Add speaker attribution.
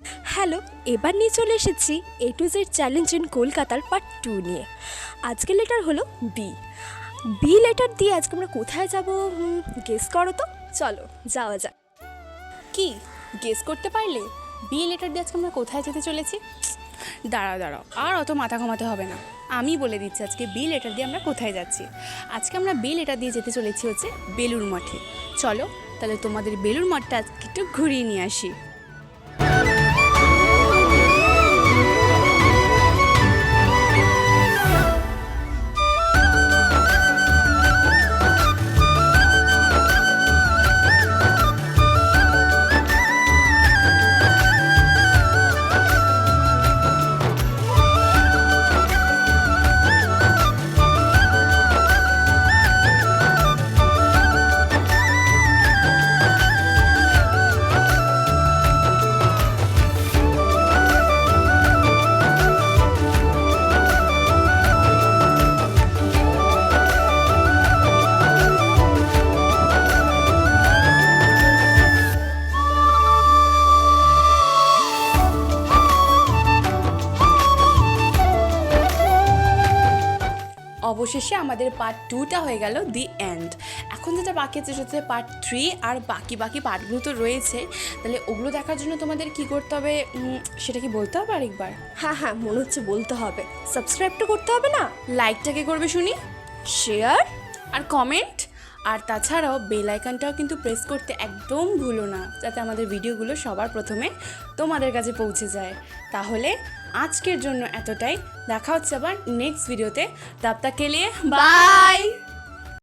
Speaker 1: Hello, এবার নিয়ে চলে এসেছি এ টু জেড চ্যালেঞ্জ ইন কলকাতার পার্ট 2 নিয়ে। আজকের লেটার হলো বি। বি লেটার দিয়ে আজকে আমরা কোথায় যাব গেস করো তো, চলো যাওয়া যাক।
Speaker 2: কি গেস করতে পারলে বি লেটার দিয়ে আজকে আমরা কোথায় যেতে চলেছি? দাঁড়াও আর অত মাথা ঘামাতে হবে না, আমি বলে দিচ্ছি আজকে বি লেটার দিয়ে আমরা কোথায় যাচ্ছি। আজকে আমরা বি লেটার দিয়ে যেতে চলেছি হচ্ছে বেলুড় মঠে। চলো তাহলে তোমাদের বেলুড় মঠটা আজকে একটু ঘুরিয়ে নিয়ে আসি। অবশেষে আমাদের পার্ট 2টা হয়ে গেল দি এন্ড। এখন যেটা বাকি আছে সেটা হচ্ছে পার্ট 3, আর বাকি পার্টগুলো তো রয়েছে। তাহলে ওগুলো দেখার জন্য তোমাদের কি করতে হবে সেটা কি বলতে হবে আরেকবার?
Speaker 1: হ্যাঁ, মনে হচ্ছে বলতে হবে। সাবস্ক্রাইবটা করতে হবে না?
Speaker 2: লাইকটাকে করবে শুনি,
Speaker 1: শেয়ার
Speaker 2: আর কমেন্ট, আর তাছাড়াও বেল আইকনটাও কিন্তু প্রেস করতে একদম ভুলো না, যাতে আমাদের ভিডিওগুলো সবার প্রথমে তোমাদের কাছে পৌঁছে যায়। তাহলে আজকের জন্য এতটাই, দেখা হচ্ছে আবার নেক্সট ভিডিওতে। তব তক কে লিয়ে বাই।